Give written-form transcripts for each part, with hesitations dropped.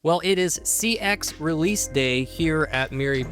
Well, it is CX release day here at Merriam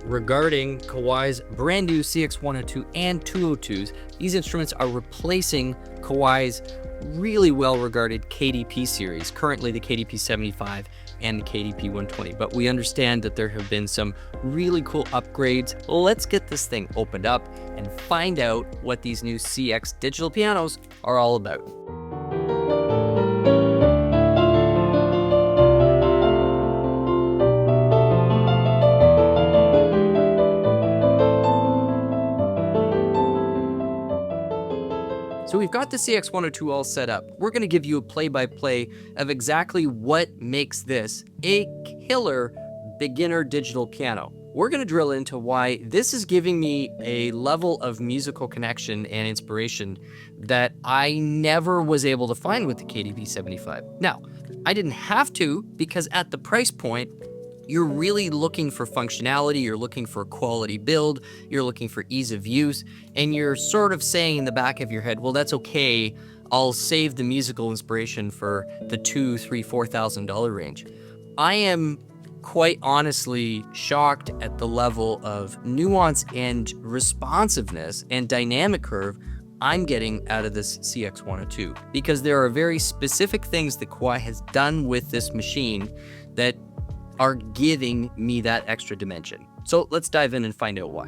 regarding Kawai's brand new CX-102 and 202s. These instruments are replacing Kawai's really well-regarded KDP series, currently the KDP-75 and the KDP-120. But we understand that there have been some really cool upgrades. Let's get this thing opened up and find out what these new CX digital pianos are all about. So we've got the CX-102 all set up. We're going to give you a play-by-play of exactly what makes this a killer beginner digital piano. We're going to drill into why this is giving me a level of musical connection and inspiration that I never was able to find with the KDP-75. Now, I didn't have to, because at the price point, you're really looking for functionality, you're looking for quality build, you're looking for ease of use, and you're sort of saying in the back of your head, well, that's okay, I'll save the musical inspiration for the $2,000, $3,000, $4,000 range. I am quite honestly shocked at the level of nuance and responsiveness and dynamic curve I'm getting out of this CX-102, because there are very specific things that Kawai has done with this machine that are giving me that extra dimension. So let's dive in and find out why.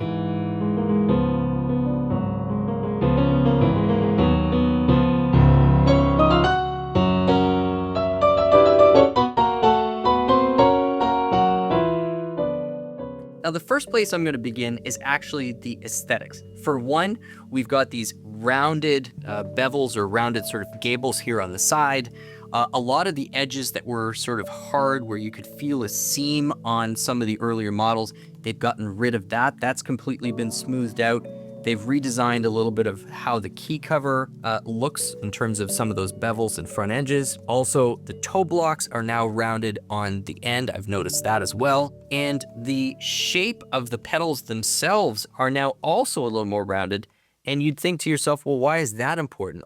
Now, the first place I'm going to begin is actually the aesthetics. For one, we've got these rounded bevels or rounded sort of gables here on the side. A lot of the edges that were sort of hard, where you could feel a seam on some of the earlier models, they've gotten rid of that. That's completely been smoothed out. They've redesigned a little bit of how the key cover looks in terms of some of those bevels and front edges. Also, the toe blocks are now rounded on the end. I've noticed that as well. And the shape of the pedals themselves are now also a little more rounded. And you'd think to yourself, well, why is that important?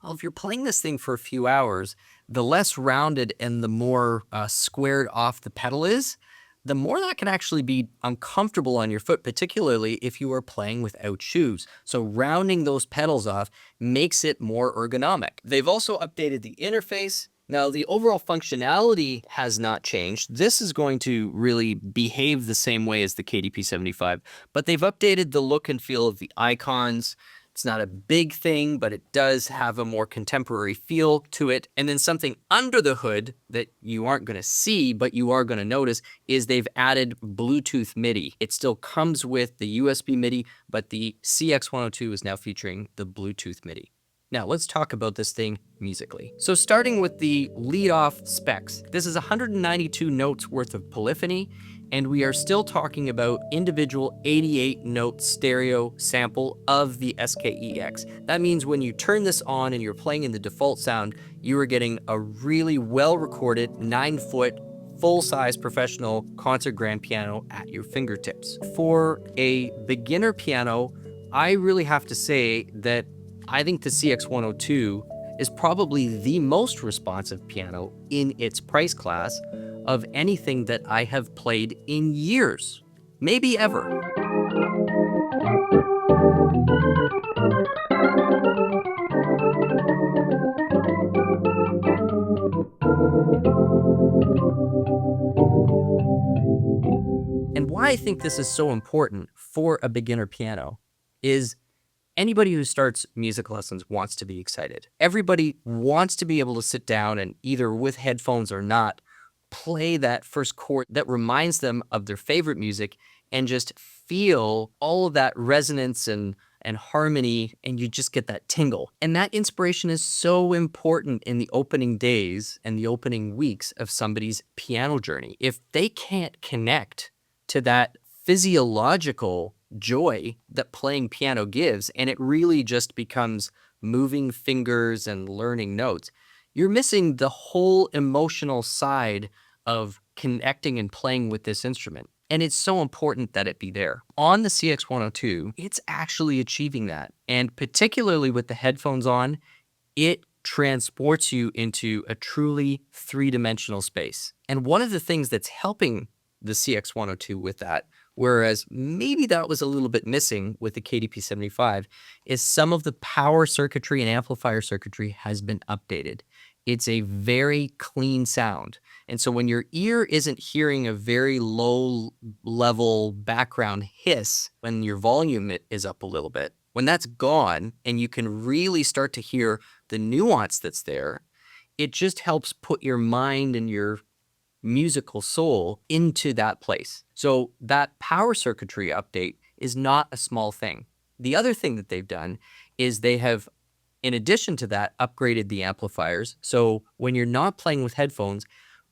Well, if you're playing this thing for a few hours, the less rounded and the more squared off the pedal is, the more that can actually be uncomfortable on your foot, particularly if you are playing without shoes. So rounding those pedals off makes it more ergonomic. They've also updated the interface. Now, the overall functionality has not changed. This is going to really behave the same way as the KDP-75, but they've updated the look and feel of the icons. It's not a big thing, but it does have a more contemporary feel to it. And then something under the hood that you aren't going to see, but you are going to notice, is they've added Bluetooth MIDI. It still comes with the USB MIDI, but the CX-102 is now featuring the Bluetooth MIDI. Now, let's talk about this thing musically. So starting with the lead-off specs, this is 192 notes worth of polyphony, and we are still talking about individual 88-note stereo sample of the SKEX. That means when you turn this on and you're playing in the default sound, you are getting a really well-recorded 9-foot full-size professional concert grand piano at your fingertips. For a beginner piano, I really have to say that I think the CX-102 is probably the most responsive piano in its price class of anything that I have played in years, maybe ever. And why I think this is so important for a beginner piano is anybody who starts music lessons wants to be excited. Everybody wants to be able to sit down and, either with headphones or not, play that first chord that reminds them of their favorite music and just feel all of that resonance and harmony, and you just get that tingle. And that inspiration is so important in the opening days and the opening weeks of somebody's piano journey. If they can't connect to that physiological joy that playing piano gives, and it really just becomes moving fingers and learning notes, you're missing the whole emotional side of connecting and playing with this instrument. And it's so important that it be there. On the CX-102, it's actually achieving that. And particularly with the headphones on, it transports you into a truly three-dimensional space. And one of the things that's helping the CX-102 with that, whereas maybe that was a little bit missing with the KDP-75, is some of the power circuitry and amplifier circuitry has been updated. It's a very clean sound. And so when your ear isn't hearing a very low level background hiss when your volume is up a little bit, when that's gone and you can really start to hear the nuance that's there, it just helps put your mind and your musical soul into that place. So that power circuitry update is not a small thing. The other thing that they've done is they have, in addition to that, upgraded the amplifiers. So when you're not playing with headphones,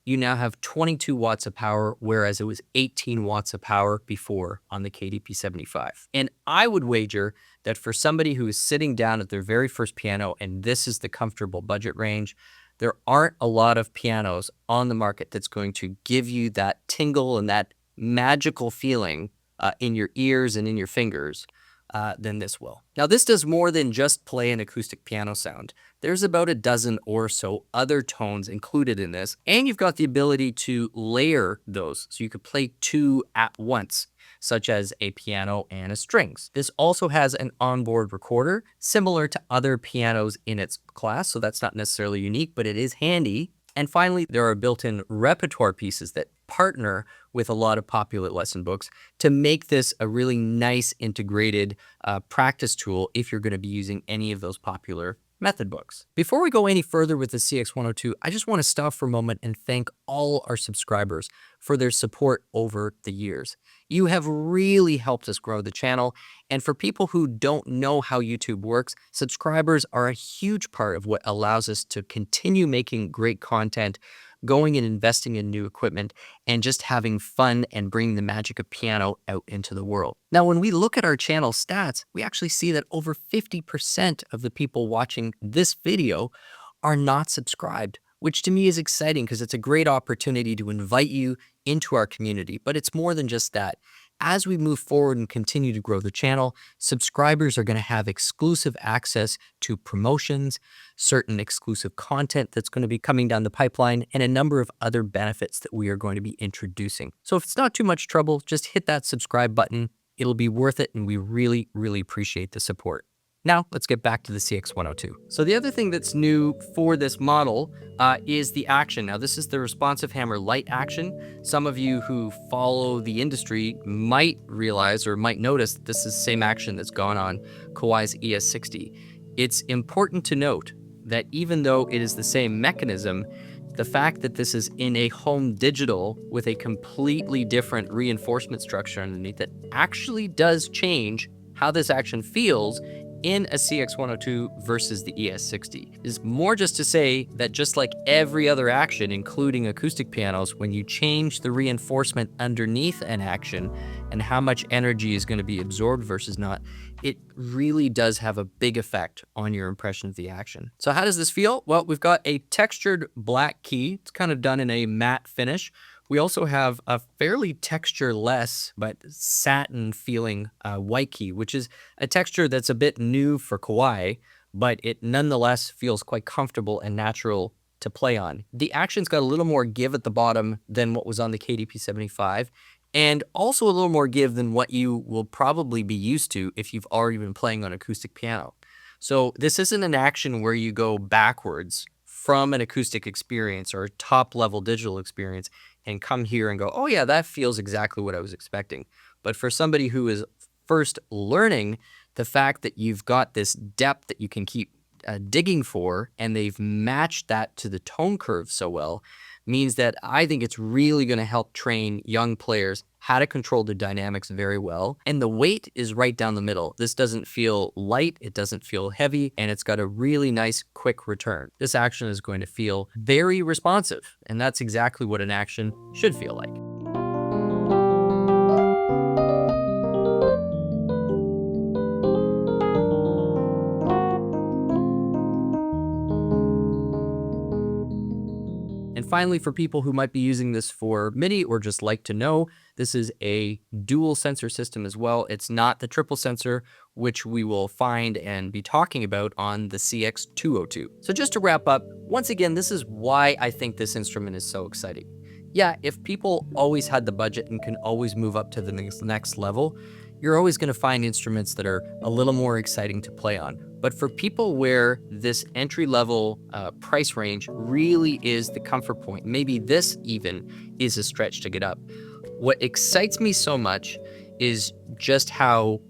you now have 22 watts of power, whereas it was 18 watts of power before on the KDP-75. And I would wager that for somebody who is sitting down at their very first piano, and this is the comfortable budget range, there aren't a lot of pianos on the market that's going to give you that tingle and that magical feeling in your ears and in your fingers than this will. Now, this does more than just play an acoustic piano sound. There's about a dozen or so other tones included in this, and you've got the ability to layer those, so you could play two at once, such as a piano and a strings. This also has an onboard recorder, similar to other pianos in its class, so that's not necessarily unique, but it is handy. And finally, there are built-in repertoire pieces that partner with a lot of popular lesson books to make this a really nice integrated practice tool if you're going to be using any of those popular method books. Before we go any further with the CX-102, I just want to stop for a moment and thank all our subscribers for their support over the years. You have really helped us grow the channel, and for people who don't know how YouTube works, subscribers are a huge part of what allows us to continue making great content, going and investing in new equipment, and just having fun and bringing the magic of piano out into the world. Now, when we look at our channel stats, we actually see that over 50% of the people watching this video are not subscribed, which to me is exciting because it's a great opportunity to invite you into our community. But it's more than just that. As we move forward and continue to grow the channel, subscribers are going to have exclusive access to promotions, certain exclusive content that's going to be coming down the pipeline, and a number of other benefits that we are going to be introducing. So if it's not too much trouble, just hit that subscribe button. It'll be worth it, and we really, really appreciate the support. Now, let's get back to the CX-102. So the other thing that's new for this model is the action. Now, this is the responsive hammer light action. Some of you who follow the industry might realize or might notice this is the same action that's gone on Kawai's ES60. It's important to note that even though it is the same mechanism, the fact that this is in a home digital with a completely different reinforcement structure underneath it actually does change how this action feels in a CX-102 versus the ES60. Is more just to say that just like every other action, including acoustic pianos, when you change the reinforcement underneath an action and how much energy is going to be absorbed versus not, it really does have a big effect on your impression of the action. So how does this feel? Well, we've got a textured black key. It's kind of done in a matte finish. We also have a fairly texture-less but satin-feeling white key, which is a texture that's a bit new for Kawai, but it nonetheless feels quite comfortable and natural to play on. The action's got a little more give at the bottom than what was on the KDP-75, and also a little more give than what you will probably be used to if you've already been playing on acoustic piano. So this isn't an action where you go backwards from an acoustic experience or a top-level digital experience and come here and go, oh yeah, that feels exactly what I was expecting. But for somebody who is first learning, the fact that you've got this depth that you can keep digging for, and they've matched that to the tone curve so well, means that I think it's really going to help train young players how to control the dynamics very well. And the weight is right down the middle. This doesn't feel light, it doesn't feel heavy, and it's got a really nice quick return. This action is going to feel very responsive, and that's exactly what an action should feel like. And finally, for people who might be using this for MIDI or just like to know, this is a dual sensor system as well. It's not the triple sensor, which we will find and be talking about on the CX-202. So just to wrap up, once again, this is why I think this instrument is so exciting. Yeah, if people always had the budget and can always move up to the next level, you're always going to find instruments that are a little more exciting to play on. But for people where this entry-level price range really is the comfort point, maybe this even is a stretch to get up. What excites me so much is just how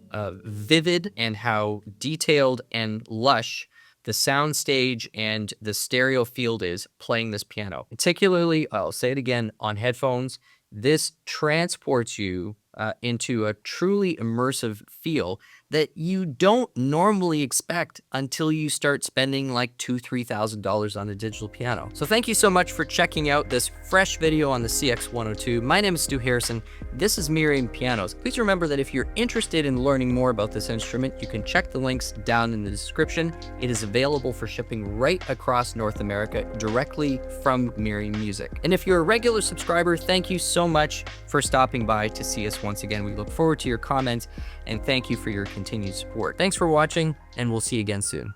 vivid and how detailed and lush the sound stage and the stereo field is playing this piano. Particularly, I'll say it again, on headphones, this transports you into a truly immersive feel that you don't normally expect until you start spending like $2,000–$3,000 on a digital piano. So thank you so much for checking out this fresh video on the CX-102. My name is Stu Harrison. This is Merriam Pianos. Please remember that if you're interested in learning more about this instrument, you can check the links down in the description. It is available for shipping right across North America directly from Merriam Music. And if you're a regular subscriber, thank you so much for stopping by to see us once again. We look forward to your comments and thank you for your continued support. Thanks for watching, and we'll see you again soon.